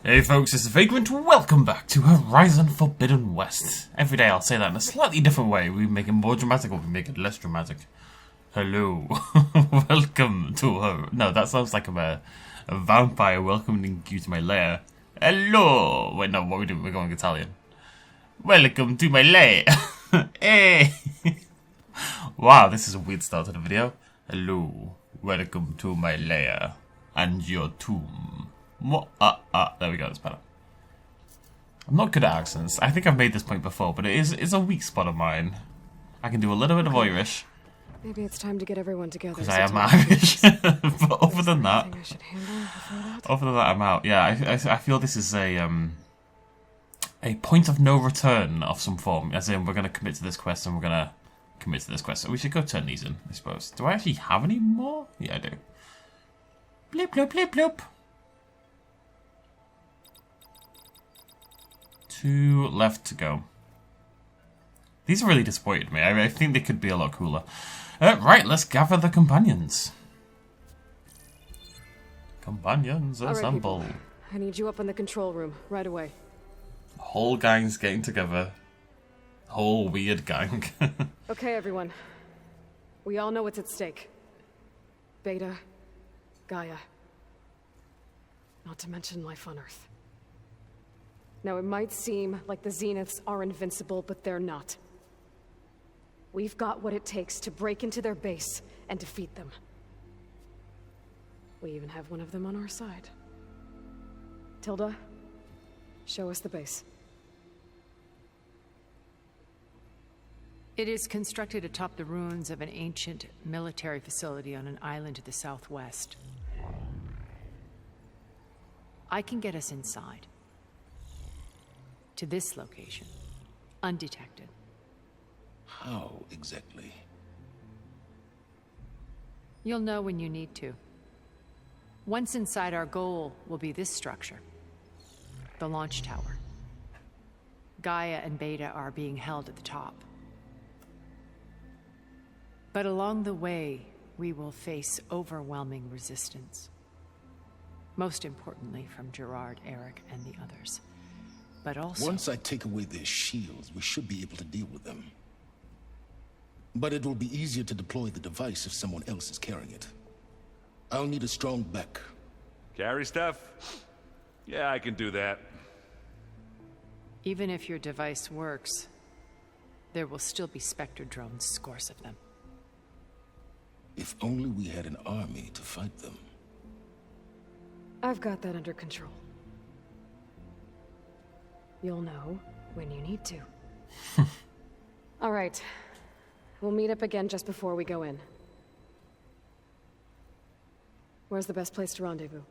Hey folks, this is Vagrant. Welcome back to Horizon Forbidden West. Every day I'll say that in a slightly different way. We make it more dramatic or we make it less dramatic. Hello. Welcome to her. No, that sounds like a vampire welcoming you to my lair. Hello. Wait, no, what are we doing? We're going Italian. Welcome to my lair. Hey. Wow, this is a weird start to the video. Hello. Welcome to my lair and your tomb. There we go, that's better. I'm not good at accents. I think I've made this point before, but it's a weak spot of mine. I can do a little bit of Irish. Maybe it's time to get everyone together. Because I am Irish. But other than that, I'm out. Yeah, I feel this is a point of no return of some form. As in, we're going to commit to this quest and we're going to commit to this quest. So we should go turn these in, I suppose. Do I actually have any more? Yeah, I do. Bloop, bloop, bloop, bloop. 2 left to go. These really disappointed me. I think they could be a lot cooler. Right, let's gather the companions. Companions assemble. All right, I need you up in the control room right away. Whole gang's getting together. Whole weird gang. Okay, everyone. We all know what's at stake. Beta, Gaia. Not to mention life on Earth. Now, it might seem like the Zeniths are invincible, but they're not. We've got what it takes to break into their base and defeat them. We even have one of them on our side. Tilda, show us the base. It is constructed atop the ruins of an ancient military facility on an island to the southwest. I can get us inside. To this location, undetected. How exactly? You'll know when you need to. Once inside, our goal will be this structure. The launch tower. Gaia and Beta are being held at the top. But along the way, we will face overwhelming resistance. Most importantly from Gerard, Eric, and the others. But also... Once I take away their shields, we should be able to deal with them. But it will be easier to deploy the device if someone else is carrying it. I'll need a strong back. Carry stuff? Yeah, I can do that. Even if your device works, there will still be Spectre drones, scores of them. If only we had an army to fight them. I've got that under control. You'll know when you need to. All right. We'll meet up again just before we go in. Where's the best place to rendezvous?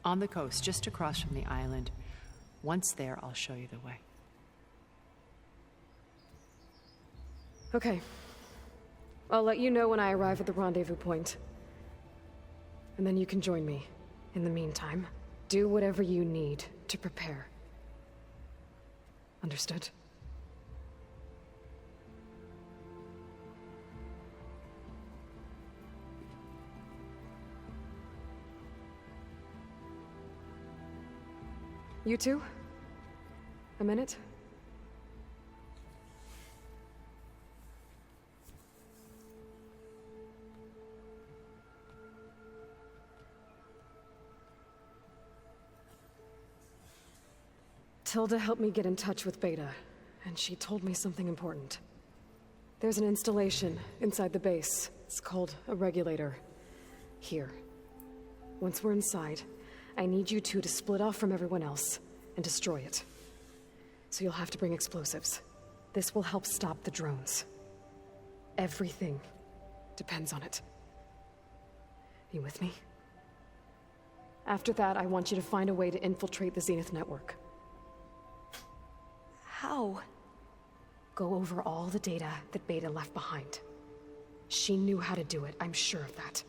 On the coast, just across from the island. Once there, I'll show you the way. Okay. I'll let you know when I arrive at the rendezvous point. And then you can join me. In the meantime, do whatever you need to prepare. Understood? You two? A minute? Tilda helped me get in touch with Beta, and she told me something important. There's an installation inside the base. It's called a regulator. Here. Once we're inside, I need you two to split off from everyone else and destroy it. So you'll have to bring explosives. This will help stop the drones. Everything depends on it. You with me? After that, I want you to find a way to infiltrate the Zenith network. How? Go over all the data that Beta left behind. She knew how to do it, I'm sure of that.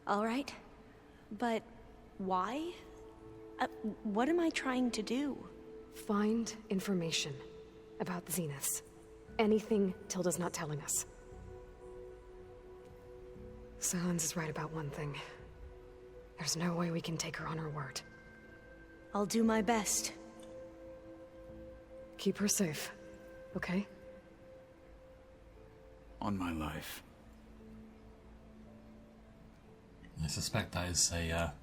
All right. But why? What am I trying to do? Find information about the Zeniths. Anything Tilda's not telling us. Silence is right about one thing. There's no way we can take her on her word. I'll do my best. Keep her safe, okay? On my life. I suspect that is a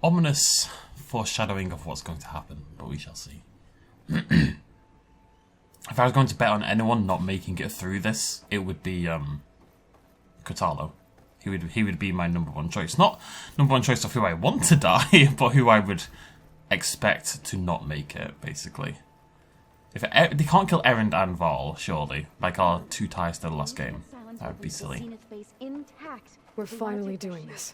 ominous foreshadowing of what's going to happen, but we shall see. If I was going to bet on anyone not making it through this, it would be Kotalo. He would be my number one choice. Not number one choice of who I want to die, but who I would expect to not make it, basically. If they can't kill Erend and Varl, surely, like our two ties to the last game. That would be silly. We're finally doing this.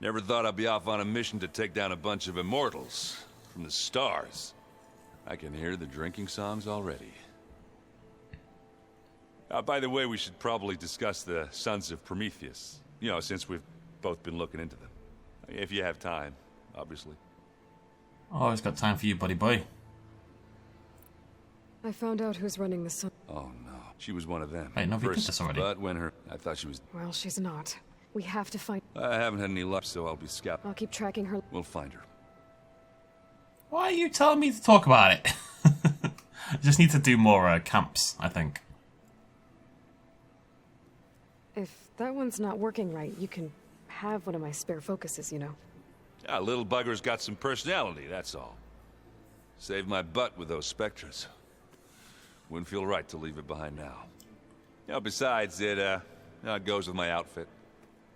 Never thought I'd be off on a mission to take down a bunch of immortals from the stars. I can hear the drinking songs already. By the way, we should probably discuss the Sons of Prometheus. You know, since we've both been looking into them. If you have time, obviously. Always got time for you, buddy boy. I found out who's running the sun. Oh no, she was one of them. Wait, no, we did this already. But when I thought she was... Well, she's not. We have to find... I haven't had any luck, so I'll be scouting. I'll keep tracking her. We'll find her. Why are you telling me to talk about it? Just need to do more camps, I think. If that one's not working right, you can have one of my spare focuses, you know. Yeah, little bugger's got some personality, that's all. Saved my butt with those specters. Wouldn't feel right to leave it behind now. You know, besides, it goes with my outfit.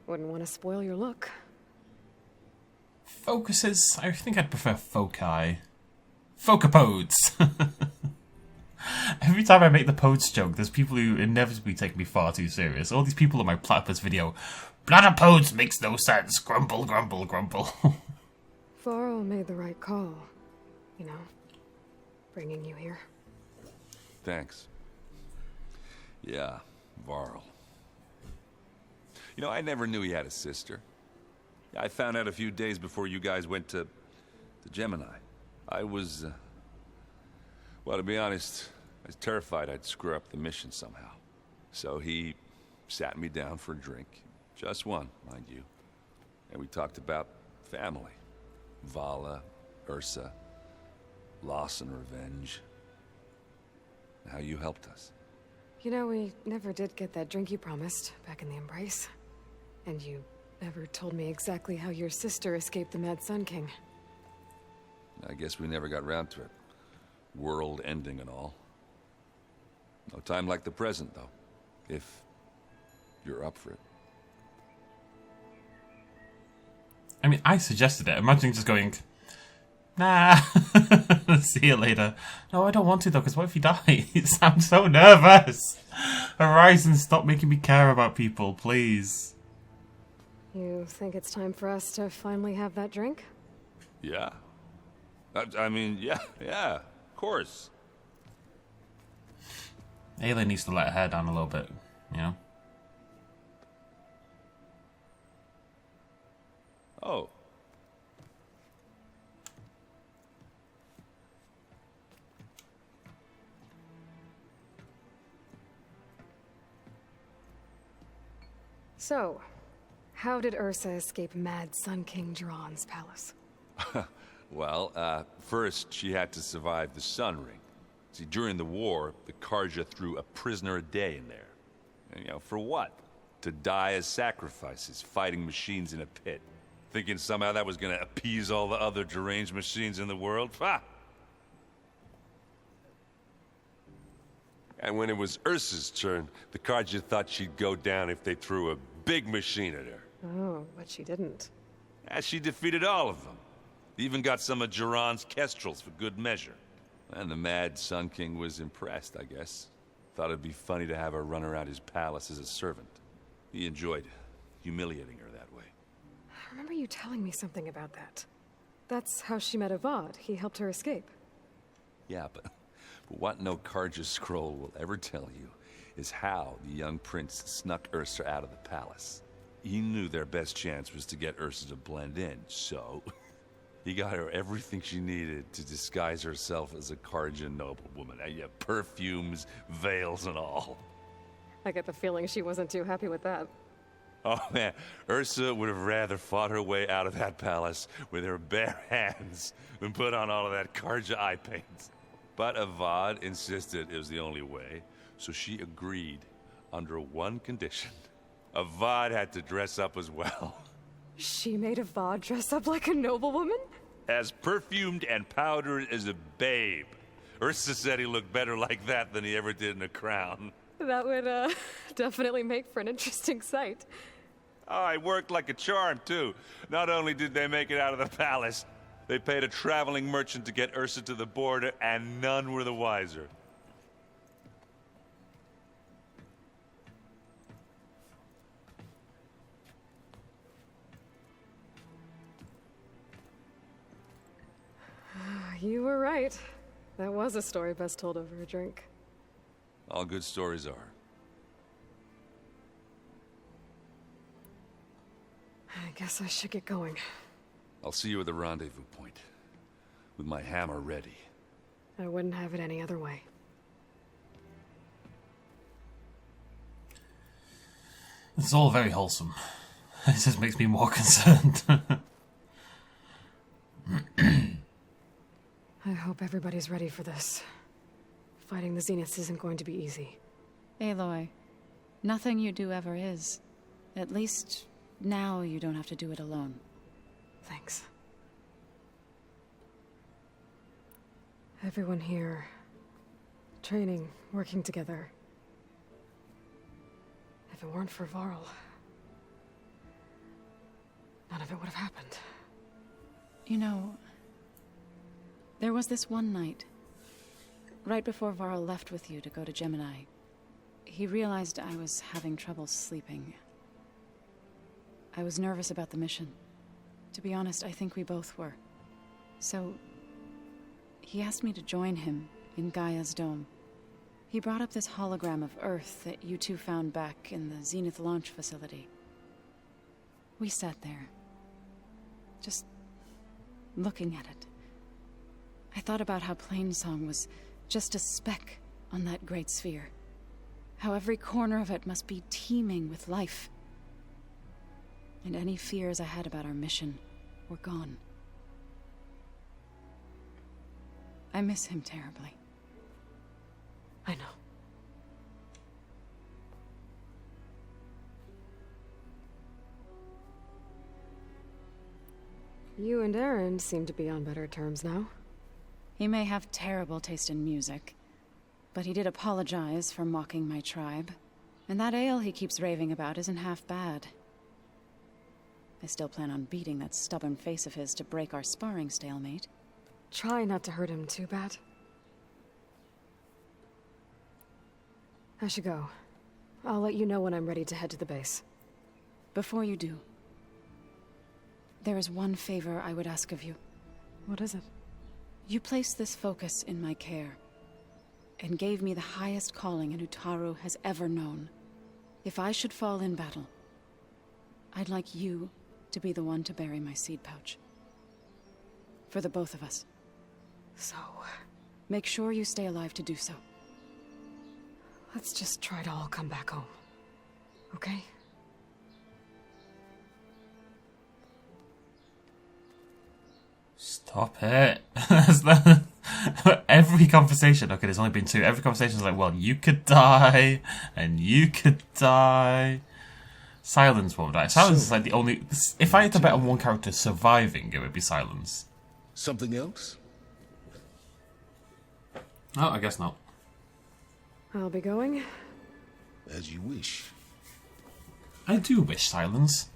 Wouldn't want to spoil your look. Focuses? I think I'd prefer foci. Focapodes! Every time I make the podes joke, there's people who inevitably take me far too serious. All these people in my platypus video, platypodes makes no sense, grumble, grumble, grumble. Varl made the right call. You know, bringing you here. Thanks. Yeah, Varl. You know, I never knew he had a sister. I found out a few days before you guys went to Gemini. I was, well, to be honest, I was terrified I'd screw up the mission somehow. So he sat me down for a drink. Just one, mind you. And we talked about family. Vala, Ursa, loss and revenge. How you helped us. You know, we never did get that drink you promised back in the Embrace. And you never told me exactly how your sister escaped the Mad Sun King. I guess we never got round to it. World ending and all. No time like the present, though. If you're up for it. I mean, I suggested it. Imagine just going, nah, see you later. No, I don't want to, though, because what if he dies? I'm so nervous. Horizon, stop making me care about people, please. You think it's time for us to finally have that drink? Yeah. I mean, yeah, of course. Aloy needs to let her hair down a little bit, you know? Oh. So, how did Ursa escape Mad Sun King Jiran's palace? Well, first she had to survive the Sun Ring. See, during the war, the Karja threw a prisoner a day in there. And, you know, for what? To die as sacrifices, fighting machines in a pit. Thinking somehow that was gonna appease all the other deranged machines in the world? Ha! And when it was Ursa's turn, the Karja thought she'd go down if they threw a big machine at her. Oh, but she didn't. And she defeated all of them. Even got some of Jiran's kestrels for good measure. And the Mad Sun King was impressed, I guess. Thought it'd be funny to have her run around his palace as a servant. He enjoyed humiliating her that way. I remember you telling me something about that. That's how she met Avad. He helped her escape. Yeah, but what no Karja scroll will ever tell you is how the young prince snuck Ursa out of the palace. He knew their best chance was to get Ursa to blend in, so he got her everything she needed to disguise herself as a Karja noblewoman. Yeah, perfumes, veils, and all. I get the feeling she wasn't too happy with that. Oh man, Ursa would have rather fought her way out of that palace with her bare hands than put on all of that Karja eye paint. But Avad insisted it was the only way, so she agreed under one condition. Avad had to dress up as well. She made Avad dress up like a noblewoman? As perfumed and powdered as a babe. Ursa said he looked better like that than he ever did in a crown. That would, definitely make for an interesting sight. Oh, it worked like a charm, too. Not only did they make it out of the palace, they paid a traveling merchant to get Ursa to the border, and none were the wiser. You were right. That was a story best told over a drink. All good stories are. I guess I should get going. I'll see you at the rendezvous point, with my hammer ready. I wouldn't have it any other way. It's all very wholesome. It just makes me more concerned. I hope everybody's ready for this. Fighting the Zeniths isn't going to be easy. Aloy, nothing you do ever is. At least, now you don't have to do it alone. Thanks. Everyone here, training, working together. If it weren't for Varl, none of it would have happened. You know, there was this one night, right before Varl left with you to go to Gemini. He realized I was having trouble sleeping. I was nervous about the mission. To be honest, I think we both were. So, he asked me to join him in Gaia's dome. He brought up this hologram of Earth that you two found back in the Zenith launch facility. We sat there, just looking at it. I thought about how Plainsong was just a speck on that great sphere. How every corner of it must be teeming with life. And any fears I had about our mission were gone. I miss him terribly. I know. You and Aaron seem to be on better terms now. He may have terrible taste in music, but he did apologize for mocking my tribe. And that ale he keeps raving about isn't half bad. I still plan on beating that stubborn face of his to break our sparring stalemate. Try not to hurt him too bad. I should go. I'll let you know when I'm ready to head to the base. Before you do, there is one favor I would ask of you. What is it? You placed this focus in my care, and gave me the highest calling an Utaru has ever known. If I should fall in battle, I'd like you to be the one to bury my seed pouch. For the both of us. So, make sure you stay alive to do so. let's just try to all come back home. Okay? Stop it. Every conversation, okay, there's only been two. Every conversation is like, well, you could die, and you could die. Silence won't die. Silence is like the only... If I had to bet on one character surviving, it would be Silence. Something else? Oh, I guess not. I'll be going. As you wish. I do wish Silence.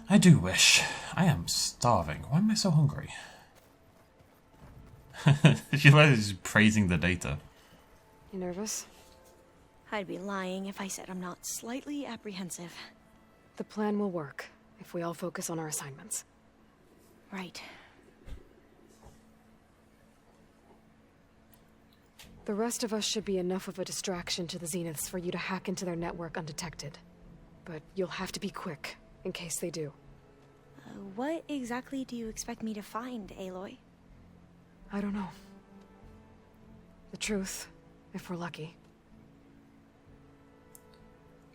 I do wish. I am starving. Why am I so hungry? She's like just praising the data. You nervous? I'd be lying if I said I'm not slightly apprehensive. The plan will work if we all focus on our assignments. Right. The rest of us should be enough of a distraction to the Zeniths for you to hack into their network undetected. But you'll have to be quick, in case they do. What exactly do you expect me to find, Aloy? I don't know. The truth, if we're lucky.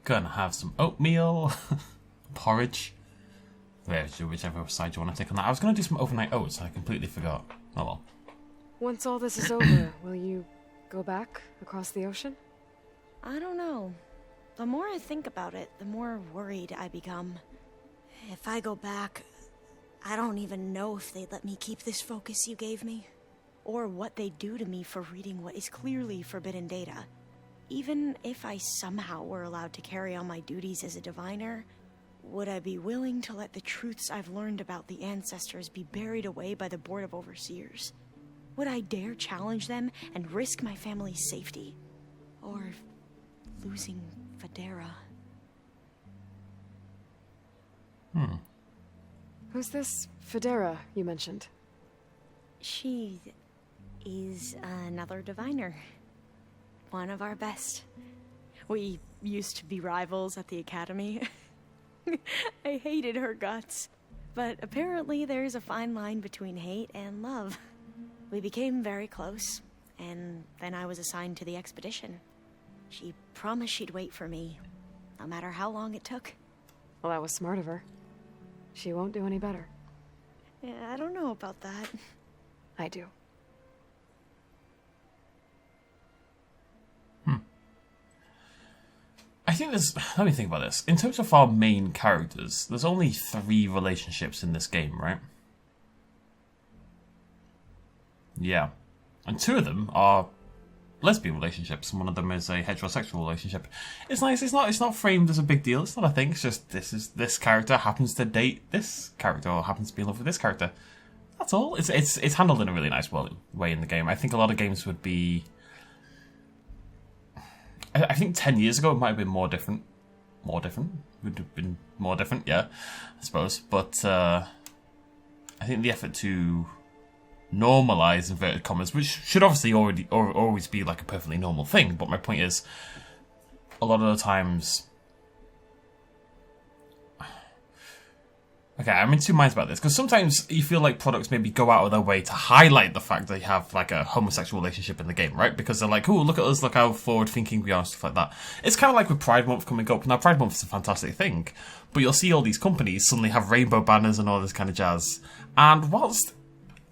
Gonna have some oatmeal, porridge. Whichever side you want to take on that. I was gonna do some overnight oats and I completely forgot. Oh well. Once all this is over, will you go back across the ocean? I don't know. The more I think about it, the more worried I become. If I go back, I don't even know if they'd let me keep this focus you gave me, or what they'd do to me for reading what is clearly forbidden data. Even if I somehow were allowed to carry on my duties as a diviner, would I be willing to let the truths I've learned about the ancestors be buried away by the Board of Overseers? Would I dare challenge them and risk my family's safety? Or losing Federa? Who's this Federa you mentioned? She is another diviner. One of our best. We used to be rivals at the academy. I hated her guts. But apparently there's a fine line between hate and love. We became very close, and then I was assigned to the expedition. She promised she'd wait for me, no matter how long it took. Well, that was smart of her. She won't do any better. Yeah, I don't know about that. I do. I think there's... Let me think about this. In terms of our main characters, there's only 3 relationships in this game, right? Yeah. And 2 of them are lesbian relationships, and one of them is a heterosexual relationship. It's nice. It's not framed as a big deal. It's not a thing. It's just this character happens to date this character, or happens to be in love with this character. That's all. It's handled in a really nice way in the game. I think a lot of games would be... I think 10 years ago it might have been more different. Would have been more different, yeah, I suppose. But I think the effort to normalize inverted commas, which should obviously always be like a perfectly normal thing, but my point is, a lot of the times... Okay, I'm in 2 minds about this, because sometimes you feel like products maybe go out of their way to highlight the fact they have like a homosexual relationship in the game, right? Because they're like, oh, look at us, look how forward-thinking we are, and stuff like that. It's kind of like with Pride Month coming up. Now, Pride Month is a fantastic thing, but you'll see all these companies suddenly have rainbow banners and all this kind of jazz. And whilst,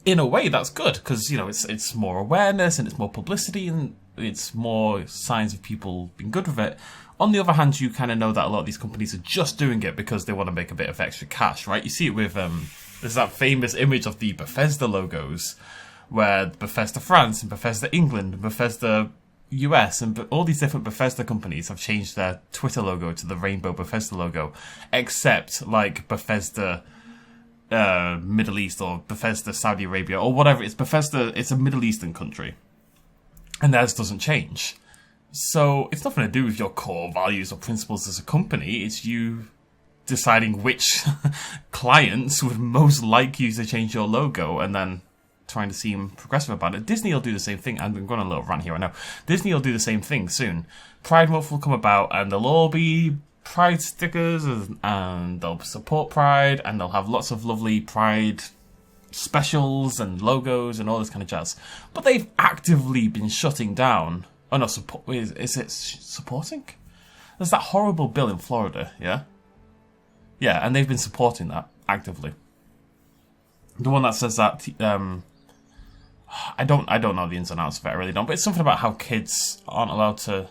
in a way, that's good, because, you know, it's more awareness, and it's more publicity, and it's more signs of people being good with it. On the other hand, you kind of know that a lot of these companies are just doing it because they want to make a bit of extra cash, right? You see it with, there's that famous image of the Bethesda logos, where Bethesda France and Bethesda England and Bethesda US and all these different Bethesda companies have changed their Twitter logo to the rainbow Bethesda logo, except like Bethesda Middle East or Bethesda Saudi Arabia or whatever. It's Bethesda, it's a Middle Eastern country, and theirs doesn't change. So it's nothing to do with your core values or principles as a company. It's you deciding which clients would most like you to change your logo and then trying to seem progressive about it. Disney will do the same thing. I'm going on a little rant here, I know. Disney will do the same thing soon. Pride Month will come about and there'll all be Pride stickers and they'll support Pride and they'll have lots of lovely Pride specials and logos and all this kind of jazz. But they've actively been shutting down... Oh no, is it supporting? There's that horrible bill in Florida, yeah? Yeah, and they've been supporting that actively. The one that says that, I don't know the ins and outs of it, I really don't, but it's something about how kids aren't allowed to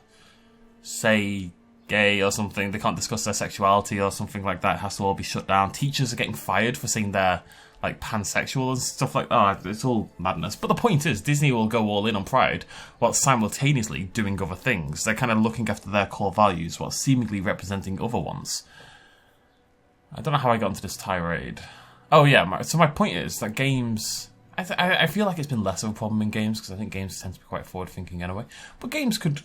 say gay or something, they can't discuss their sexuality or something like that, it has to all be shut down. Teachers are getting fired for saying they're like pansexual and stuff like that. Oh, it's all madness. But the point is, Disney will go all in on Pride while simultaneously doing other things. They're kind of looking after their core values while seemingly representing other ones. I don't know how I got into this tirade. Oh yeah, so my point is that games... I feel like it's been less of a problem in games because I think games tend to be quite forward-thinking anyway. But games could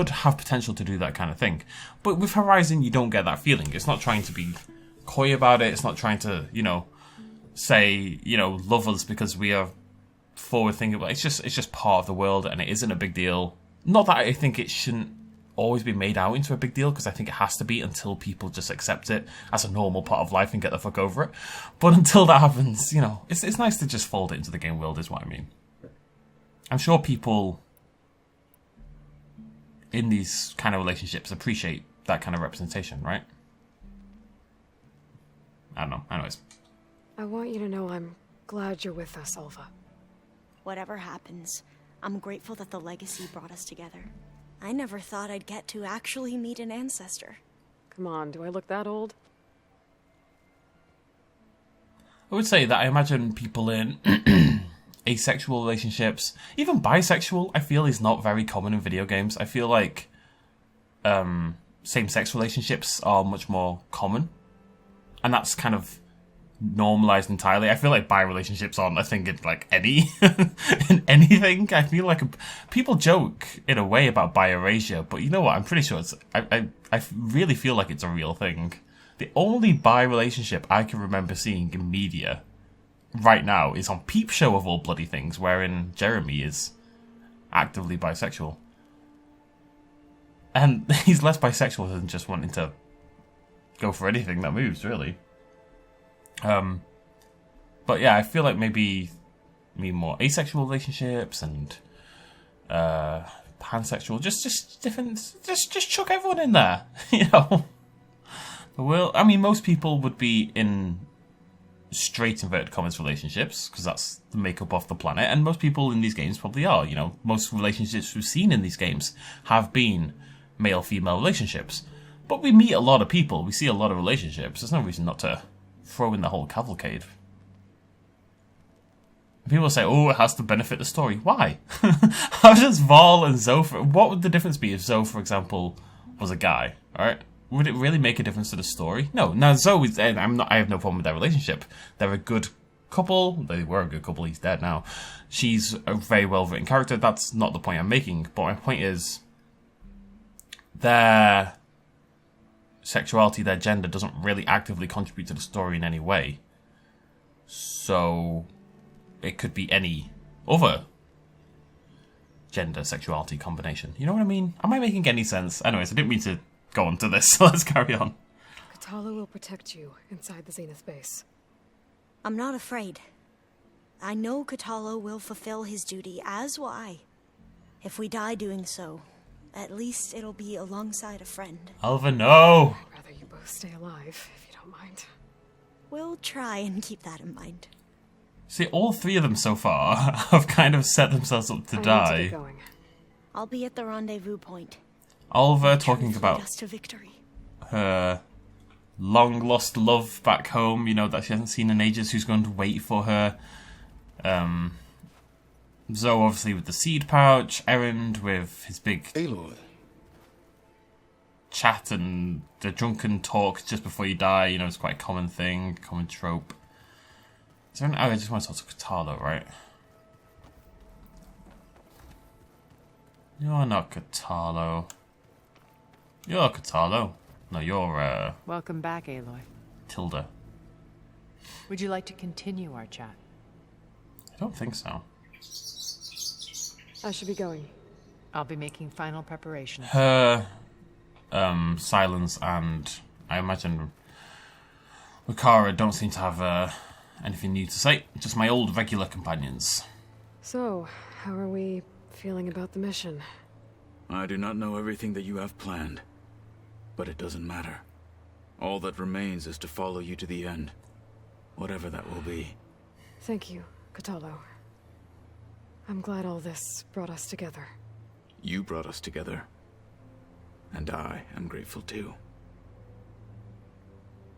have potential to do that kind of thing. But with Horizon, you don't get that feeling. It's not trying to be coy about it. It's not trying to, say, love us because we are forward thinking. It's just part of the world and it isn't a big deal. Not that I think it shouldn't always be made out into a big deal, because I think it has to be until people just accept it as a normal part of life and get the fuck over it. But until that happens, it's nice to just fold it into the game world is what I mean. I'm sure people in these kind of relationships appreciate that kind of representation, right? I don't know. Anyways. I want you to know I'm glad you're with us, Alva. Whatever happens, I'm grateful that the legacy brought us together. I never thought I'd get to actually meet an ancestor. Come on, do I look that old? I would say that I imagine people in asexual relationships, even bisexual, I feel is not very common in video games. I feel like same-sex relationships are much more common. And that's kind of normalized entirely. I feel like bi relationships aren't a thing in like in anything. I feel like people joke in a way about bi erasure, but you know what? I'm pretty sure it's. I really feel like it's a real thing. The only bi relationship I can remember seeing in media right now is on Peep Show of all bloody things, wherein Jeremy is actively bisexual, and he's less bisexual than just wanting to go for anything that moves, really. But yeah, I feel like maybe more asexual relationships and pansexual, just different, just chuck everyone in there, you know. Well, I mean, most people would be in straight inverted commas relationships because that's the makeup of the planet, and most people in these games probably are. You know, most relationships we've seen in these games have been male-female relationships. But we meet a lot of people, we see a lot of relationships. There's no reason not to throw in the whole cavalcade. People say, oh, it has to benefit the story. Why? How does Varl and Zoe... What would the difference be if Zoe, for example, was a guy? Alright? Would it really make a difference to the story? No. Now, Zoe is... I have no problem with their relationship. They're a good couple. They were a good couple. He's dead now. She's a very well-written character. That's not the point I'm making. But my point is... their sexuality, their gender, doesn't really actively contribute to the story in any way. So... it could be any other gender, sexuality combination. You know what I mean? Am I making any sense? Anyways, I didn't mean to go on to this, so let's carry on. Katala will protect you inside the Zenith base. I'm not afraid. I know Katala will fulfill his duty, as will I. If we die doing so, at least it'll be alongside a friend. Alva, no! I'd rather you both stay alive, if you don't mind. We'll try and keep that in mind. See, all three of them so far have kind of set themselves up to I die. need to get going. I'll be at the rendezvous point. Alva talking Lead about us to victory. her long-lost love back home, you know, that she hasn't seen in ages, who's going to wait for her. Zoe, obviously, with the seed pouch. Erend with his big Aloy. chat and the drunken talk just before you die. You know, it's quite a common thing, common trope. Is there I just want to talk to Katala, right? You're not Katalo. You're Katalo. No, you're, Welcome back, Aloy. Tilda. Would you like to continue our chat? I don't think so. I should be going. I'll be making final preparations. Her, Silence and, I imagine, Rikara don't seem to have, anything new to say. Just my old regular companions. So, how are we feeling about the mission? I do not know everything that you have planned, but it doesn't matter. All that remains is to follow you to the end, whatever that will be. Thank you, Katalo. I'm glad all this brought us together. You brought us together, and I am grateful too.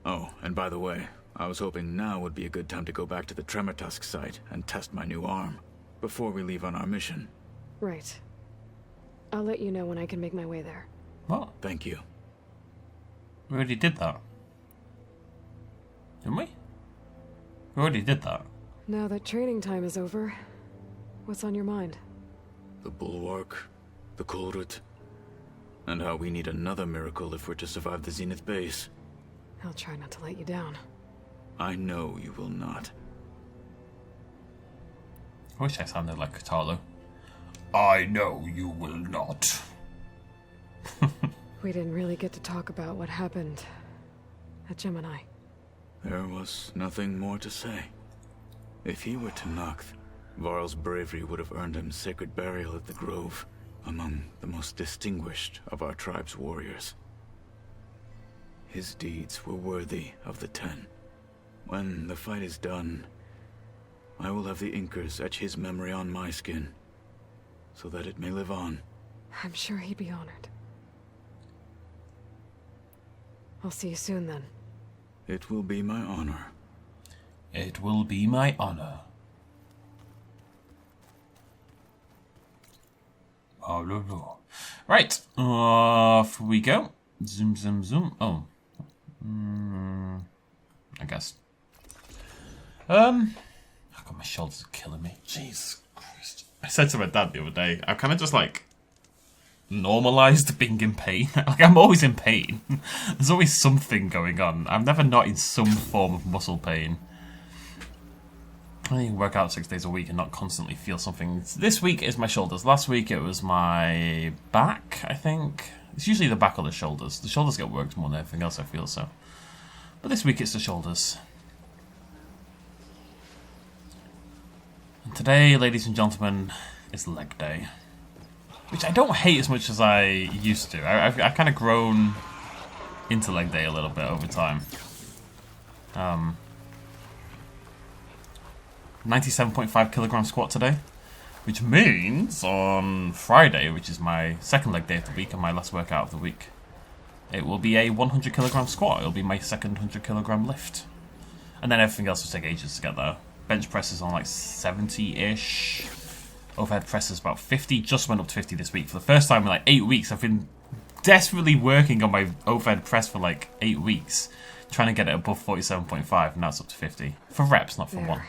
Oh, and by the way, I was hoping now would be a good time to go back to the Tremortusk site and test my new arm, before we leave on our mission. Right. I'll let you know when I can make my way there. What? Thank you. We already did that. Didn't we? We already did that. Now that training time is over, what's on your mind? The Bulwark, the Kulrut, and how we need another miracle if we're to survive the Zenith base. I'll try not to let you down. I know you will not. I wish I sounded like Katalo. I know you will not. We didn't really get to talk about what happened at Gemini. There was nothing more to say. If he were to Noct, Varl's bravery would have earned him sacred burial at the Grove, among the most distinguished of our tribe's warriors. his deeds were worthy of the 10. When the fight is done, I will have the Inkers etch his memory on my skin, so that it may live on. I'm sure he'd be honored. I'll see you soon, then. It will be my honor. It will be my honor. Oh, no. Right, off we go. Zoom, zoom, zoom. Oh. I guess. Oh God, my shoulders are killing me. Jesus Christ. I said to my dad the other day, I've kind of just like normalized being in pain. Like, I'm always in pain. There's always something going on. I'm never not in some form of muscle pain. I can work out 6 days a week and not constantly feel something. This week is my shoulders. Last week it was my back, I think. It's usually the back or the shoulders. The shoulders get worked more than anything else, I feel so. But this week it's the shoulders. And today, ladies and gentlemen, is leg day. Which I don't hate as much as I used to. I've kind of grown into leg day a little bit over time. 97.5 kilogram squat today, which means on Friday, which is my second leg day of the week and my last workout of the week, it will be a 100 kilogram squat. It'll be my second 100 kilogram lift, and then everything else will take ages to get there. Bench presses on like 70-ish. Overhead presses about 50. Just went up to 50 this week for the first time in like 8 weeks. I've been desperately working on my overhead press for like 8 weeks, trying to get it above 47.5, and now it's up to 50 for reps, not for one.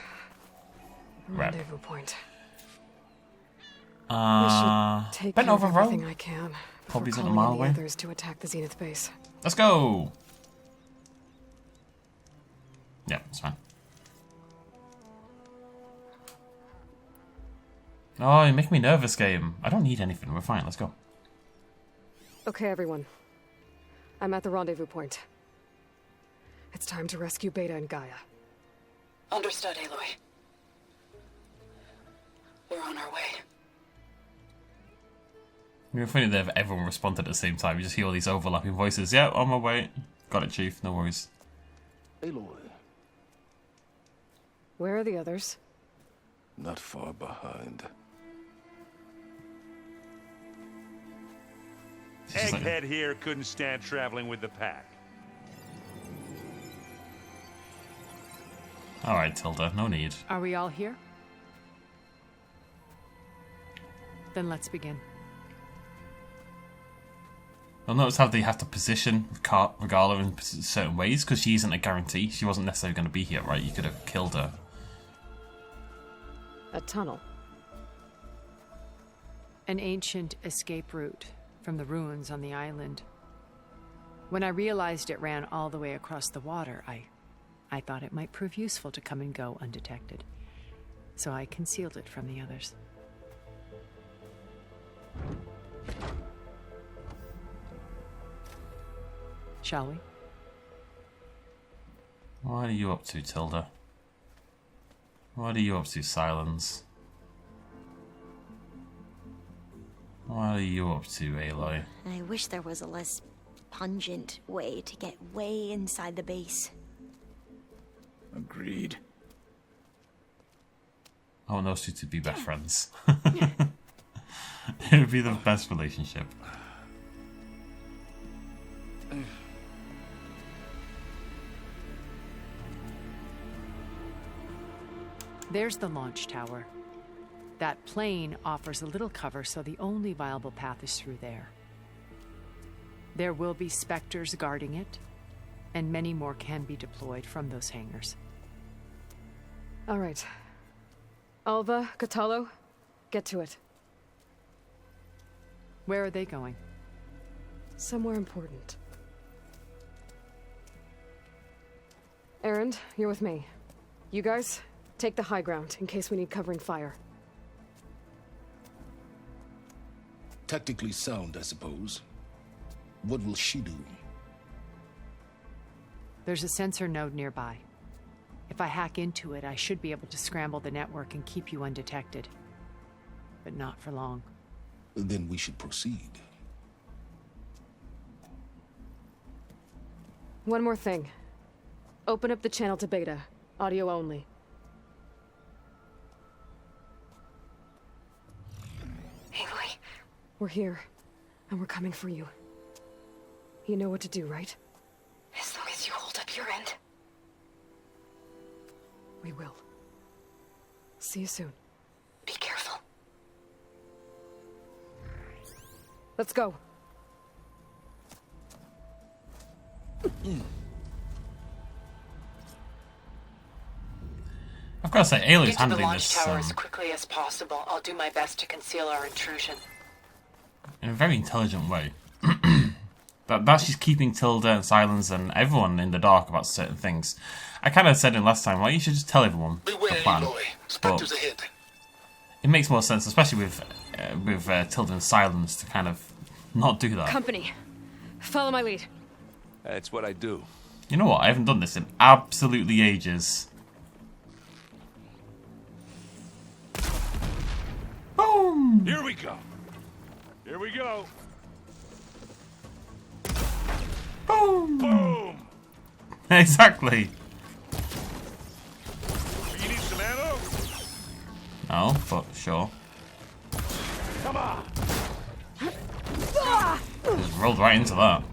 Rendezvous point. Take bent care of over row. everything I can. Probably before isn't a calling mile in the away. others to attack the Zenith base. Let's go. Yeah, it's fine. Oh, you're making me nervous, game. I don't need anything. We're fine. Let's go. Okay, everyone. I'm at the rendezvous point. It's time to rescue Beta and Gaia. Understood, Aloy. We're on our way. It'd be funny that if everyone responded at the same time. You just hear all these overlapping voices. Yeah, on my way. Got it, Chief. No worries. Aloy, Where are the others? not far behind. Just like- Egghead here couldn't stand traveling with the pack. Alright, Tilda. No need. Are we all here? Then let's begin. You'll notice how they have to position Regala in certain ways, because she isn't a guarantee. She wasn't necessarily going to be here, right? You could have killed her. A tunnel. An ancient escape route from the ruins on the island. When I realized it ran all the way across the water, I thought it might prove useful to come and go undetected. So I concealed it from the others. Shall we? What are you up to, Tilda? What are you up to, Silence? What are you up to, Aloy? I wish there was a less pungent way to get way inside the base. Agreed. I want those two to be best friends. It would be the best relationship. There's the launch tower. That plane offers a little cover, so the only viable path is through there. There will be specters guarding it, and many more can be deployed from those hangars. All right. Alva, Catalo, get to it. Where are they going? Somewhere important. Erend, you're with me. You guys, take the high ground in case we need covering fire. Tactically sound, I suppose. What will she do? There's a sensor node nearby. If I hack into it, I should be able to scramble the network and keep you undetected. But not for long. Then we should proceed. One more thing. Open up the channel to Beta. Audio only. Aloy, We're here, and we're coming for you. You know what to do, right? as long as you hold up your end. We will. See you soon. Be careful. Let's go. I've got to say, Aloy's Get to the handling launch this tower as quickly as possible. I'll do my best to conceal our intrusion. in a very intelligent way. that she's keeping Tilda and Silence and everyone in the dark about certain things. I kind of said it last time, well, you should just tell everyone the Beware, plan. Aloy. Spectres But ahead. it makes more sense, especially with Tilda and Silence, to kind of not do that. Company. Follow my lead. That's what I do. You know what? I haven't done this in absolutely ages. Boom! Here we go. Here we go. Boom! Boom. Exactly. You need some ammo? No, but sure. Come on. Just rolled right into that.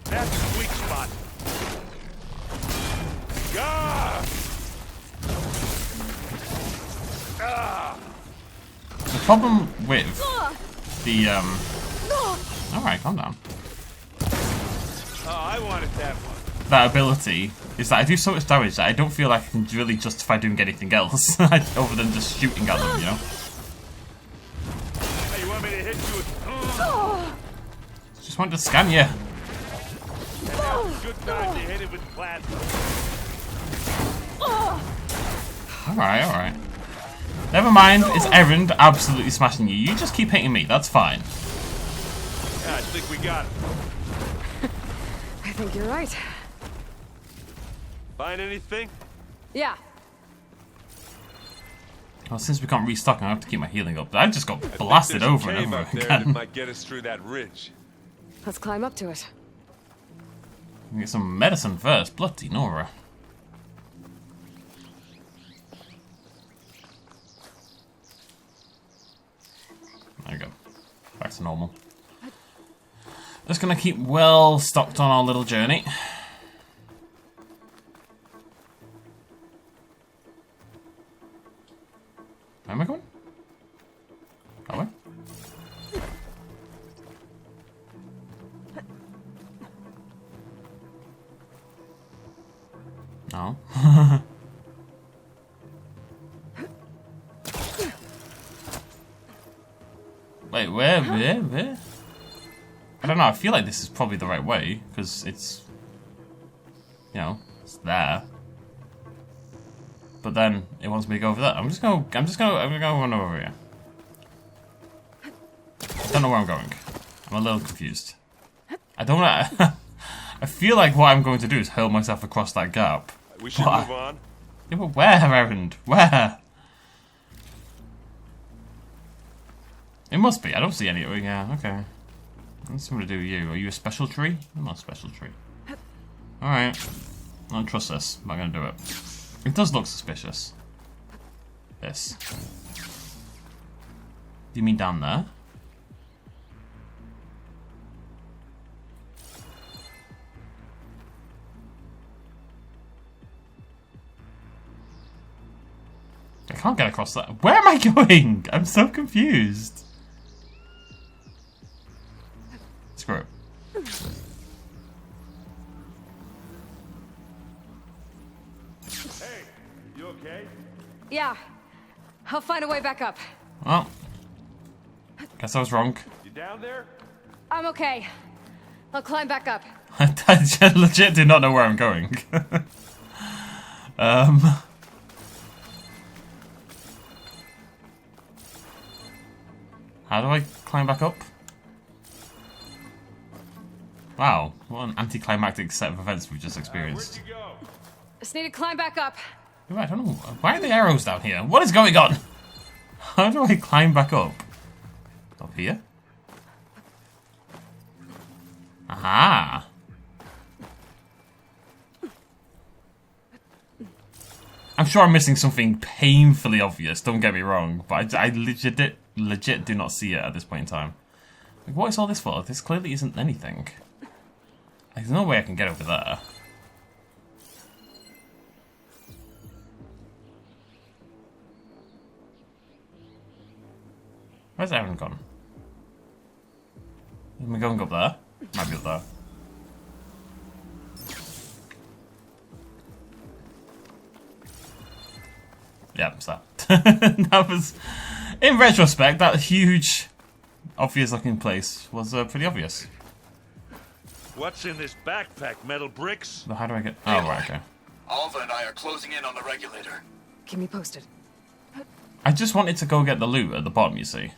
That's the weak spot. Gah! Ah! The problem with the alright, calm down. Oh, I wanted that one. That ability is that I do so much damage that I don't feel like I can really justify doing anything else other than just shooting at them, you know? Hey, you want me to hit you with... Just wanted to scan you. And now's a good time to hit it with plasma. Alright, alright. Never mind, it's Erend absolutely smashing you. You just keep hitting me, that's fine. Yeah, I think we got it. I think you're right. Find anything? Yeah. Well, since we can't restock, I have to keep my healing up. I just got I think blasted there's a over and cave over up there that again. might get us through that ridge. Let's climb up to it. Get some medicine first. Bloody Nora. There you go. Back to normal. Just gonna keep well stocked on our little journey. Where am I going? That way? No. Wait, where? I don't know, I feel like this is probably the right way, because it's, you know, it's there. But then it wants me to go over there. I'm gonna run over here. I don't know where I'm going. I'm a little confused. I don't know. I feel like what I'm going to do is hurl myself across that gap. We should move on. Yeah, but where, Erend? Where? It must be. I don't see any. Yeah, okay. What's something to do with you? Are you a special tree? I'm not a special tree. Alright. I don't trust this. I'm not going to do it. It does look suspicious. This. Do you mean down there? I can't get across that. Where am I going? I'm so confused. Screw it. Hey, you okay? Yeah. I'll find a way back up. Well, guess I was wrong. You down there? I'm okay. I'll climb back up. I legit do not know where I'm going. How do I climb back up? Wow, what an anticlimactic set of events we've just experienced. Where'd you go? Just need to climb back up. I don't know. Why are the arrows down here? What is going on? How do I climb back up? Up here? Aha! I'm sure I'm missing something painfully obvious, don't get me wrong, but I legit do not see it at this point in time. Like, what is all this for? This clearly isn't anything. Like, there's no way I can get over there. Where's Aaron gone? Am I going up there? Might be up there. Yeah, it's that. That was, in retrospect, that huge, obvious-looking place was pretty obvious. What's in this backpack? Metal bricks? So how do I get? Oh, right, okay. Alva and I are closing in on the regulator. Keep me posted. I just wanted to go get the loot at the bottom. You see.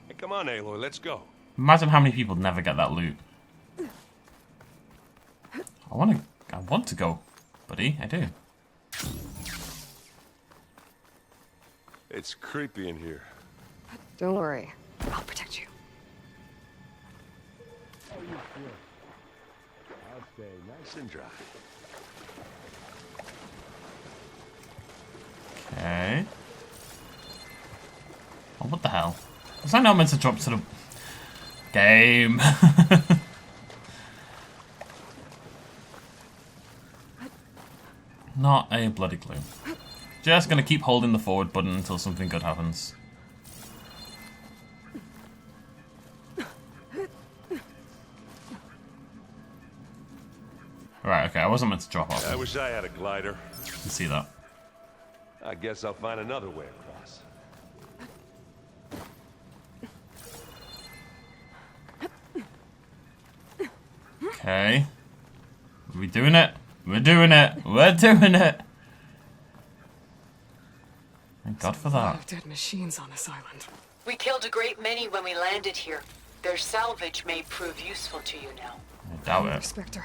Hey, come on, Aloy, let's go. Imagine how many people never get that loot. I want to go, buddy. I do. It's creepy in here. Don't worry. I'll protect you. Oh, you sure? I'll stay nice and dry. Okay. Oh, what the hell? Was I not meant to drop to the game? Not a bloody clue. Just gonna keep holding the forward button until something good happens. Right, okay, I wasn't meant to drop off. I wish I had a glider. You can see that. I guess I'll find another way across. Okay. Are we doing it? We're doing it! We're doing it! Thank God for A lot that. of dead machines on this island. We killed a great many when we landed here. Their salvage may prove useful to you now. I doubt it. Spectre.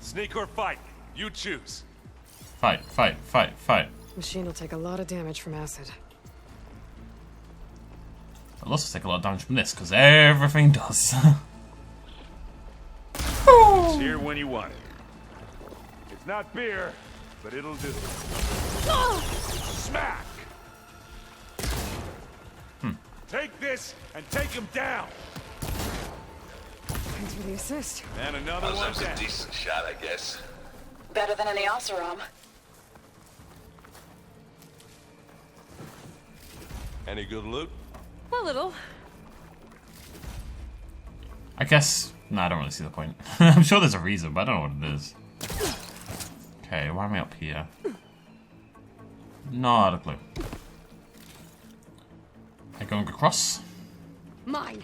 Sneak or fight? You choose. Fight, fight, fight, fight. Machine will take a lot of damage from acid. I'll also take a lot of damage from this, because everything does. It's here when you want it. It's not beer, but it'll do. Smack! Take this and take him down. Thanks for the assist. And another one That was a down. decent shot, I guess. Better than any Oseram. Any good loot? A little. I guess... No, I don't really see the point. I'm sure there's a reason, but I don't know what it is. Okay, why am I up here? Not a clue. Am I going across? Mine.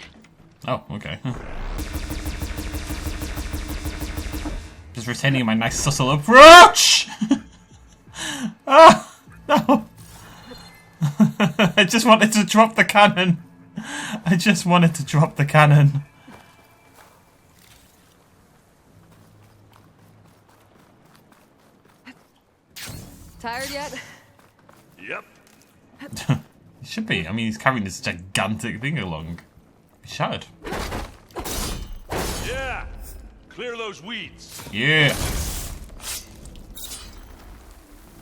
Oh, okay. Just retaining my nice subtle approach! Ah! No! I just wanted to drop the cannon! I just wanted to drop the cannon. Tired yet? Yep. He should be. I mean, he's carrying this gigantic thing along. He's shattered. Yeah. Clear those weeds. Yeah.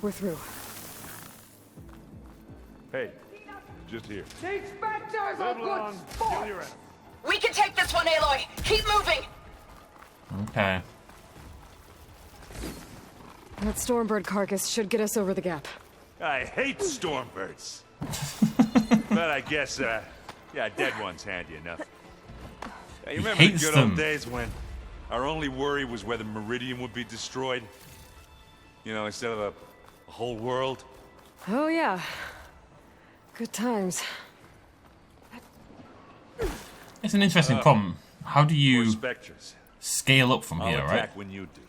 We're through. Hey, just here. The Spectre's a Live good long, sport! kill your enemy. We can take this one, Aloy. Keep moving. Okay. That Stormbird carcass should get us over the gap. I hate stormbirds. But I guess, yeah, dead one's handy enough. Hey, you remember the hates good them. old days when our only worry was whether Meridian would be destroyed? You know, instead of a whole world? Oh yeah. Good times. It's an interesting problem. How do Or you specters. scale up from I'll here, attack right? when you do.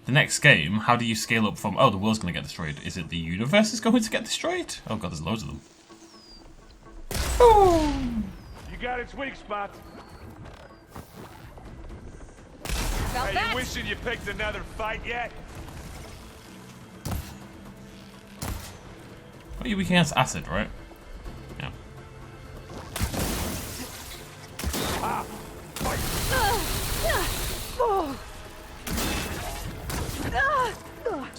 The next game, how do you scale up from... Oh, the world's going to get destroyed. Is it the universe is going to get destroyed? Oh god, there's loads of them. You got its weak spot. Felt Hey, that? you wishing you picked another fight yet? What are you weak against? Acid, right? Yeah. Ah, fight.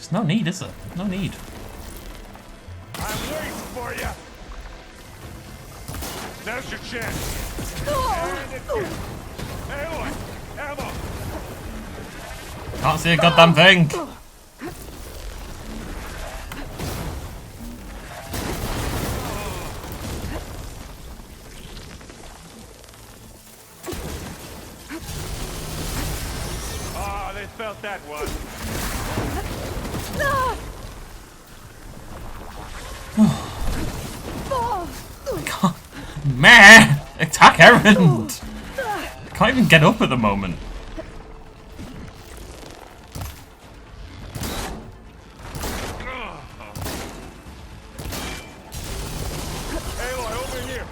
There's no need, is there? No need. I'm waiting for you. Now's your chance. And again. Aloy, ammo. Can't see a goddamn thing. Oh, they felt that one. Man, attack Errand. Can't even get up at the moment. Aloy, over here.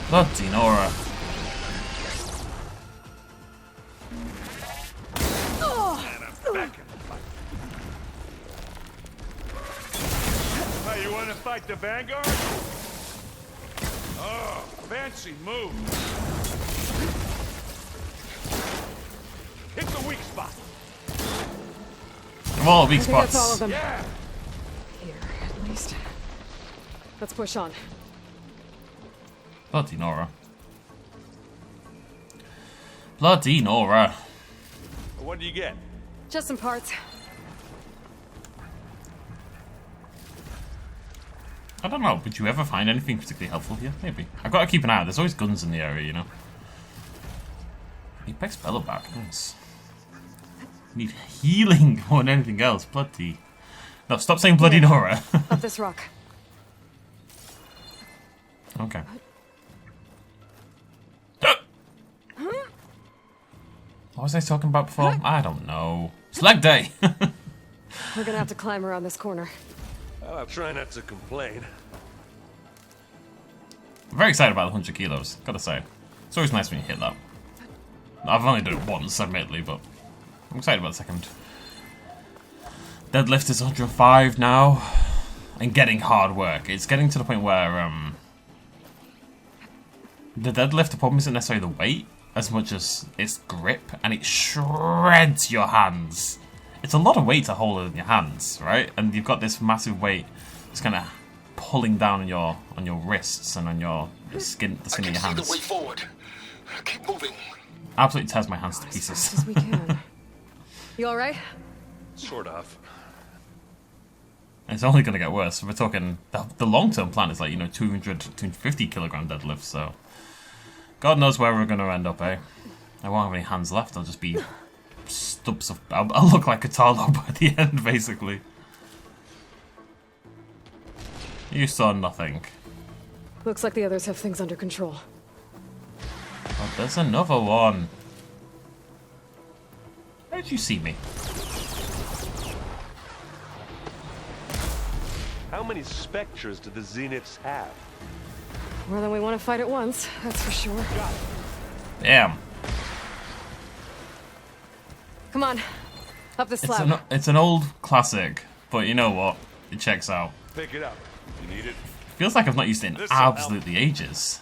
Bloody Nora. And I'm back in the fight. Oh, you want to fight the Vanguard? Oh, fancy move. Hit the weak spot. Come on, weak I think that's all spots. of them. Yeah. Here, at least. Let's push on. Bloody Nora. Bloody Nora. What do you get? Just some parts. I don't know, would you ever find anything particularly helpful here? Maybe. I've got to keep an eye out. There's always guns in the area, you know. Apex Bella back. Nice. Need healing more than anything else. Bloody. No, stop saying bloody Nora. Up this rock. Okay. What was I talking about before? I don't know. It's leg day. We're gonna have to climb around this corner. Well, I'll try not to complain. I'm very excited about the 100 kilos, gotta say. It's always nice when you hit that. I've only done it once, admittedly, but I'm excited about the second. Deadlift is 105 now, and getting hard work. It's getting to the point where, the deadlift, the problem isn't necessarily the weight, as much as its grip, and it shreds your hands. It's a lot of weight to hold in your hands, right? And you've got this massive weight just kind of pulling down on your wrists and on the skin of your hands. The way forward. Keep moving. Absolutely tears my hands to As fast pieces. as we can. You all right? Sort of. It's only going to get worse. We're talking the long-term plan is like 200, 250 kilogram deadlift. So God knows where we're going to end up, eh? I won't have any hands left. I'll just be stubs of. I'll look like a Talo by the end, basically. You saw nothing. Looks like the others have things under control. Oh, there's another one. How did you see me? How many specters do the Zeniths have? More than we want to fight at once, that's for sure. Damn. Come on, up the slab. It's an old classic, but you know what? It checks out. Pick it up. You need it? Feels like I've not used it in This'll help. absolutely ages.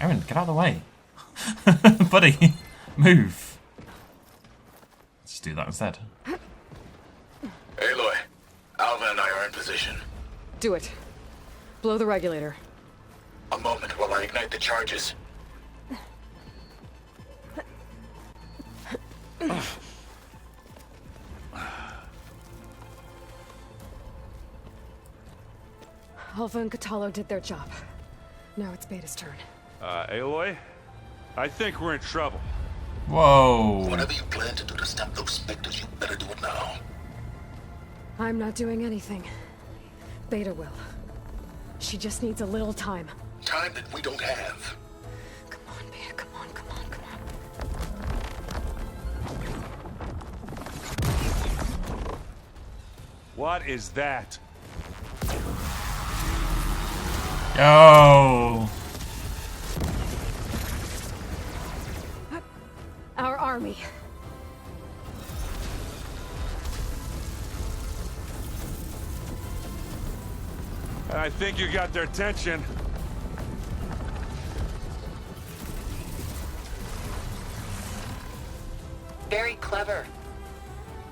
Aaron, get out of the way. Buddy, move. Let's just do that instead. Aloy, Alva and I are in position. Do it. Blow the regulator. A moment while I ignite the charges. Alva and Catalo did their job. Now it's Beta's turn. Aloy? I think we're in trouble. Whoa. Whatever you plan to do to stop those specters, you better do it now. I'm not doing anything. Beta will. She just needs a little time. Time that we don't have. Come on, Beta, come on, come on, come on. What is that? Yo. Our army. I think you got their attention. very clever.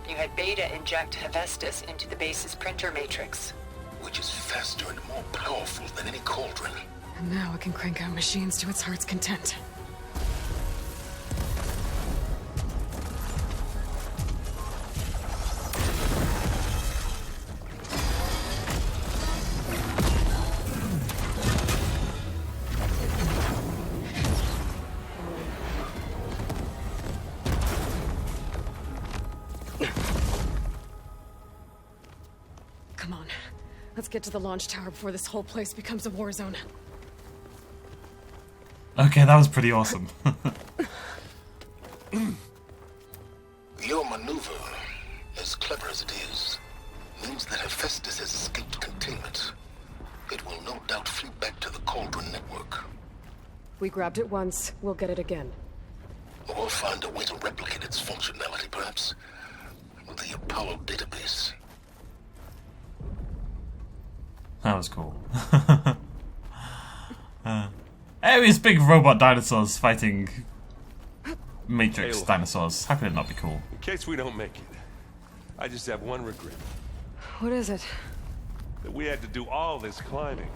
You had Beta inject Hephaestus into the base's printer matrix. Which is faster and more powerful than any cauldron. And now it can crank out machines to its heart's content. Come on. Let's get to the launch tower before this whole place becomes a war zone. Okay, that was pretty awesome. Your maneuver, as clever as it is, means that Hephaestus has escaped containment. It will no doubt flee back to the Cauldron network. We grabbed it once, we'll get it again. Or find a way to replicate its functionality, perhaps, with the Apollo database. That was cool. It's big robot dinosaurs fighting Matrix Aloy. dinosaurs. How could it not be cool? In case we don't make it, I just have one regret. What is it? That we had to do all this climbing.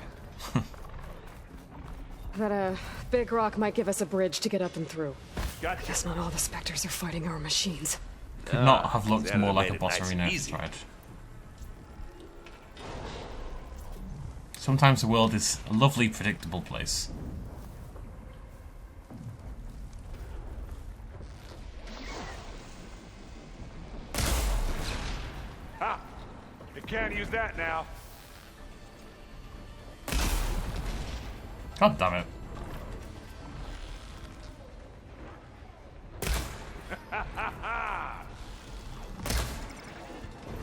That a big rock might give us a bridge to get up and through. Gotcha. Guess not all the specters are fighting our machines. Could not have looked Xana more like a made it boss nice arena and if easy. tried. Sometimes the world is a lovely, predictable place. Ha! You can't use that now. God damn it.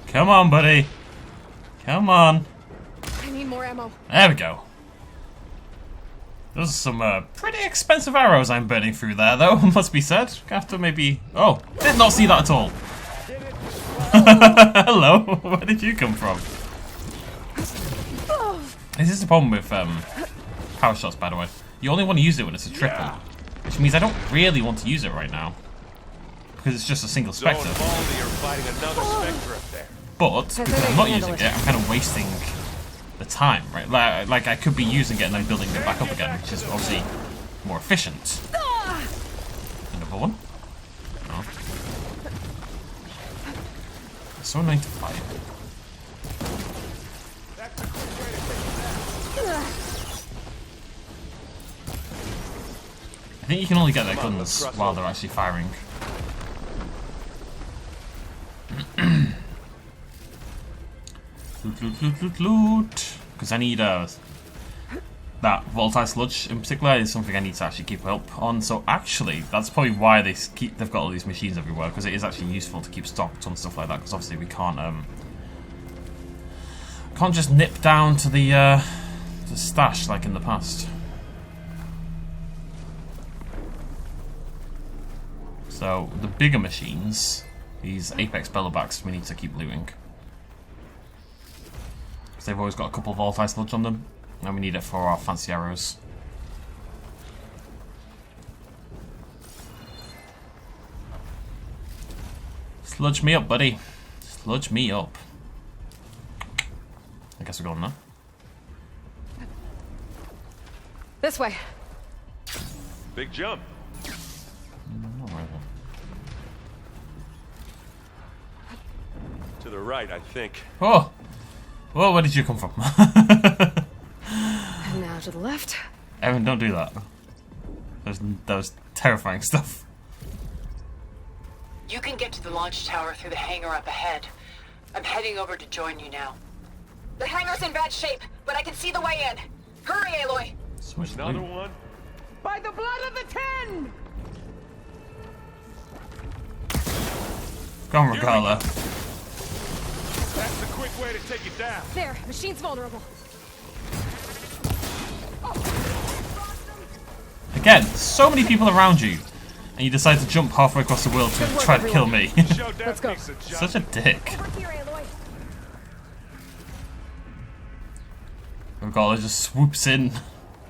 Come on, buddy. Come on. I need more ammo. There we go. Those are some pretty expensive arrows I'm burning through there, though, must be said. Have to maybe... Oh, did not see that at all. Hello, where did you come from? This is the problem with power shots, by the way. You only want to use it when it's a triple. Which means I don't really want to use it right now. Because it's just a single Spectre. You're fighting another Spectre up there. But, because I'm not using it, I'm kind of wasting the time, right? Like I could be using it and then building it back up again, which is obviously more efficient. Another one? No. It's so annoying to fight. I think you can only get their guns while they're actually firing. Loot. Because I need that volatile sludge in particular is something I need to actually keep up on. So actually, that's probably why they've got all these machines everywhere, because it is actually useful to keep stocked on stuff like that. Because obviously we can't just nip down to the stash like in the past. So the bigger machines, these Apex Bellowbacks, we need to keep looting. Because they've always got a couple of volatile sludge on them, and we need it for our fancy arrows. Sludge me up, buddy. Sludge me up. I guess we're going now. This way. Big jump. Not really. To the right, I think. Oh! Whoa, where did you come from? And now to the left. Evan, don't do that. That was terrifying stuff. You can get to the launch tower through the hangar up ahead. I'm heading over to join you now. The hangar's in bad shape, but I can see the way in. Hurry, Aloy! So much Another loot. one. By the blood of the Ten! Go on, Regala. That's the quick way to take it down. There, machine's vulnerable. Again, so many people around you, and you decide to jump halfway across the world to try to kill me. Let's go. Such a dick. Over here, Aloy! Regala just swoops in,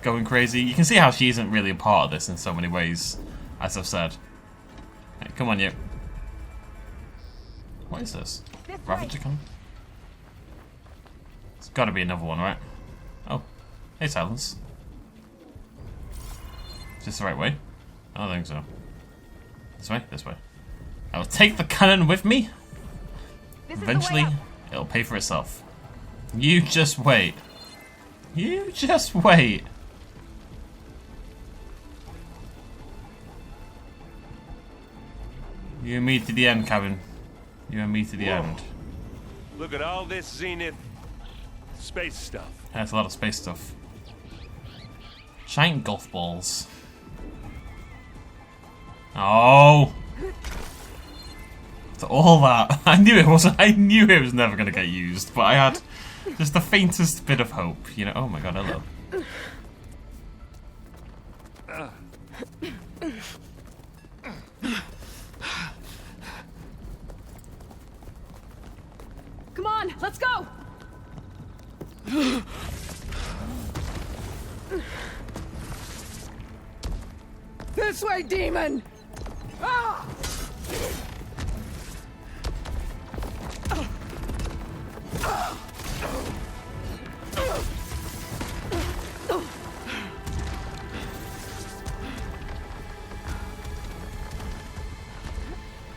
going crazy. You can see how she isn't really a part of this in so many ways, as I've said. Hey, come on, you. What is this? Ravage coming? It's gotta be another one, right? Oh. Hey, Silence. Is this the right way? I don't think so. This way? This way. I will take the cannon with me. Eventually, it'll pay for itself. You just wait. You just wait. You and me to the end, Cabin. You and me to the end. Look at all this Zenith space stuff. That's a lot of space stuff. Giant golf balls. Oh! To all that. I knew it wasn't. I knew it was never going to get used, but I had just the faintest bit of hope. You know. Oh my god! Hello. Come on, let's go! This way, demon! Ah!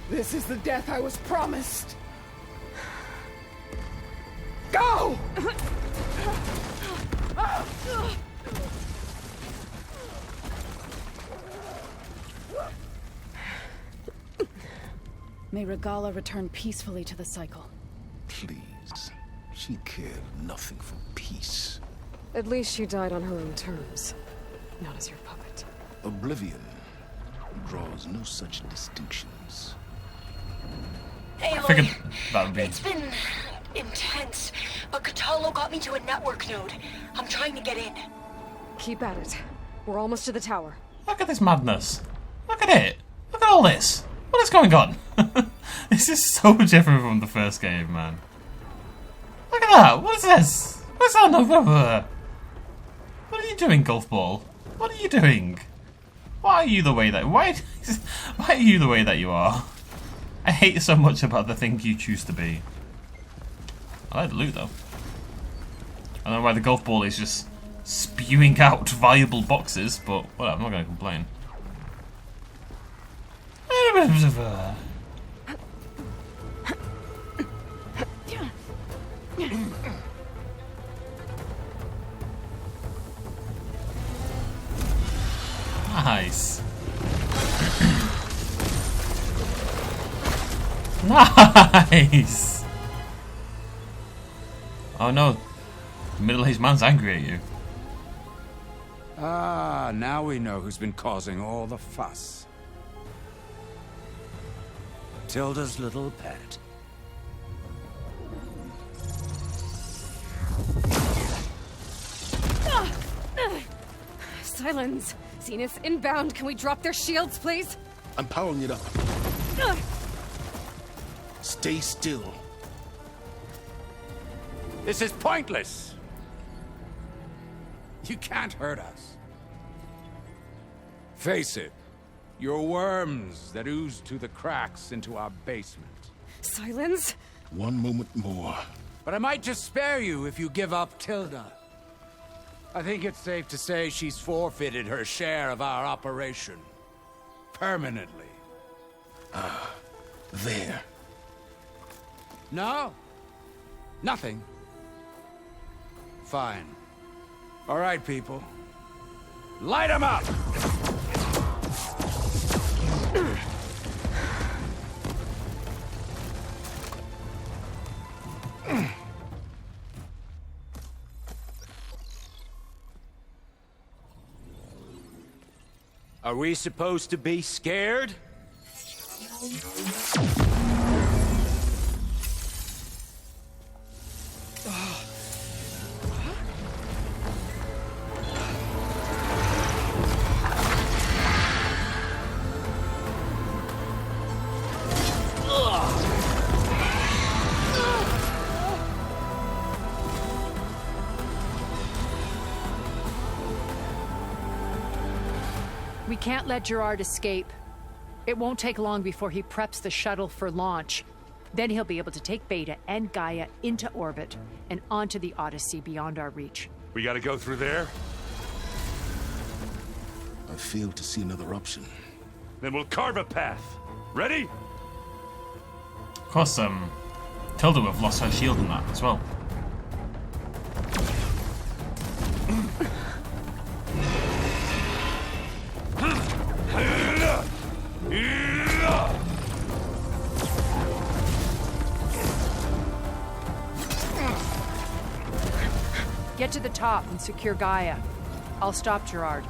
This is the death I was promised. Go! May Regala return peacefully to the cycle. Please. She cared nothing for peace. At least she died on her own terms, not as your puppet. Oblivion draws no such distinctions. I figured Aloy, that would be. it's been intense, but Catalo got me to a network node. I'm trying to get in. Keep at it. We're almost to the tower. Look at this madness. Look at it. Look at all this. What is going on? This is so different from the first game, man. Look at that. What is this? What's that over? What are you doing, golf ball? What are you doing? Why are you the way that? Why are you the way that you are? I hate so much about the thing you choose to be. I like the loot though. I don't know why the golf ball is just spewing out valuable boxes, but well, I'm not going to complain. Nice. Nice. Oh no, the middle-aged man's angry at you. Ah, now we know who's been causing all the fuss. Tilda's little pet. Silence. Zenith inbound. Can we drop their shields, please? I'm powering it up. Stay still. This is pointless. You can't hurt us. Face it, you're worms that ooze through the cracks into our basement. Silence? One moment more. But I might just spare you if you give up Tilda. I think it's safe to say she's forfeited her share of our operation. Permanently. There. No? Nothing? Fine. All right, people. Light 'em up! Are we supposed to be scared? We can't let Gerard escape. It won't take long before he preps the shuttle for launch. Then he'll be able to take Beta and Gaia into orbit and onto the Odyssey beyond our reach. We gotta go through there? I fail to see another option. Then we'll carve a path. Ready? Of course, Tilda would have lost her shield in that as well. Get to the top and secure Gaia. I'll stop Gerard.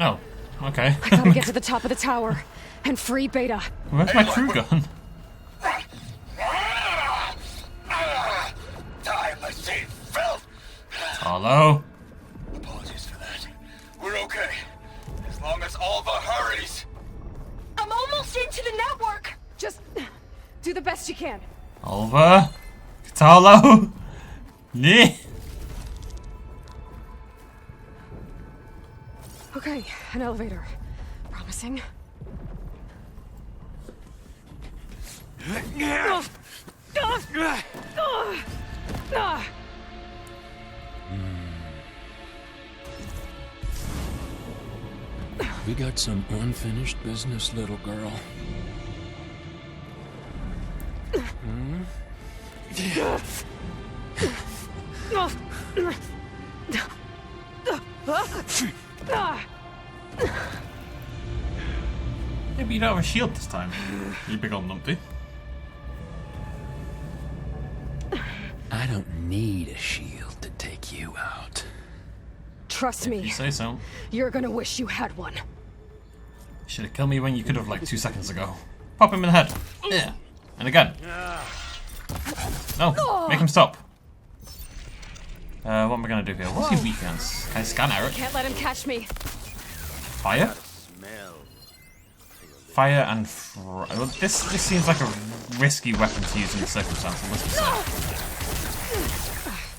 Oh, okay. I gotta get to the top of the tower and free Beta. Where's my crew gun? Time I see filth. Hello? Apologies for that. We're okay. As long as Alva hurries. I'm almost into the network. Just do the best you can. Alva? Catalo? Nee. Okay, an elevator. Promising. We got some unfinished business, little girl. Hmm? Maybe you don't have a shield this time. You big old numpty. I don't need a shield to take you out. Trust me. You say so. You're gonna wish you had one. Should have killed me when you could have, like, 2 seconds ago. Pop him in the head. Yeah. And again. No, make him stop. What am I gonna do here? What's your weakness? Can I scan Eric? Can't let him catch me. Fire? Fire and well, this seems like a risky weapon to use in the circumstances, let's be safe.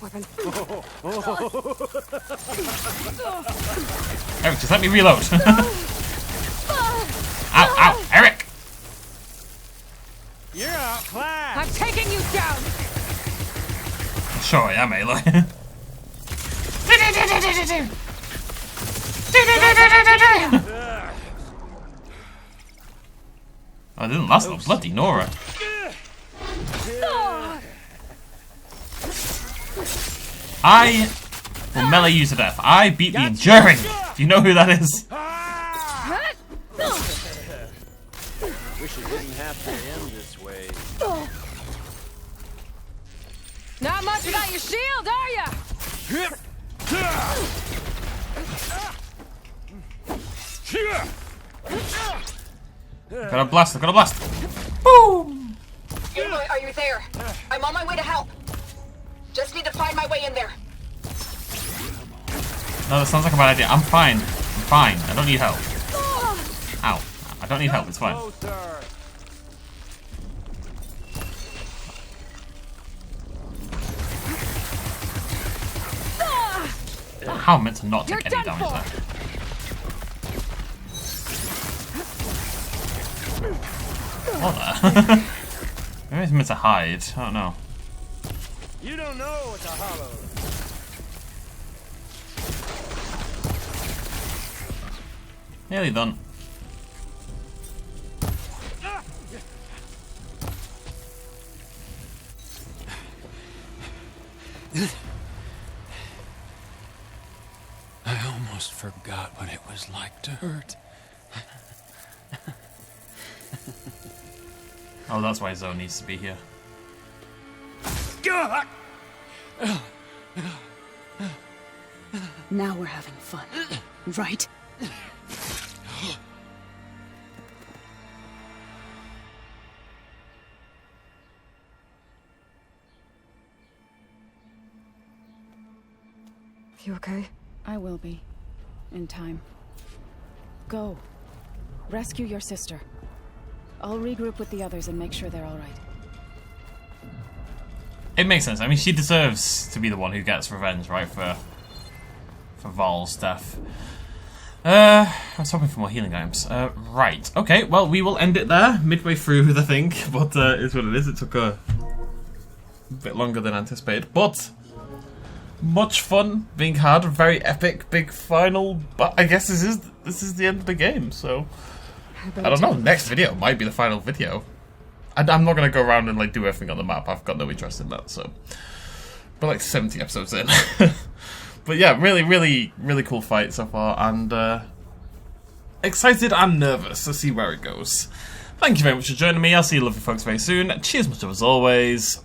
Weapon. Eric, just let me reload. Ow, ow, Eric! You're outclassed. I'm taking you down. Sure I am, Aloy. Oh, it didn't last though. Bloody Nora. I will melee you to death. I beat the Enduring. Do you know who that is? Wish it didn't have to end this way. Not much without your shield, are ya? Got a blast, I got a blast. Boom! Aloy, are you there? I'm on my way to help. Just need to find my way in there. No, that sounds like a bad idea. I'm fine. I'm fine. I don't need help. Ow. I don't need help, it's fine. How am I meant to not take any damage there? What the? Maybe it's meant to hide. I don't know. You don't know what's a hollow. Nearly done. I almost forgot what it was like to hurt. Oh, that's why Zoe needs to be here. Now we're having fun, right? You okay? I will be. In time. Go. Rescue your sister. I'll regroup with the others and make sure they're alright. It makes sense. I mean, she deserves to be the one who gets revenge, right, for Varl's death. I was hoping for more healing items. Right. Okay, well, we will end it there, midway through the thing, but it's what it is. It took a bit longer than anticipated, but much fun being had. Very epic, big final, but I guess this is the end of the game, so I don't know. Next video might be the final video. I'm not going to go around and like do everything on the map. I've got no interest in that, so we're like 70 episodes in. But yeah, really, really, really cool fight so far, and excited and nervous to see where it goes. Thank you very much for joining me. I'll see you lovely folks very soon. Cheers much as always.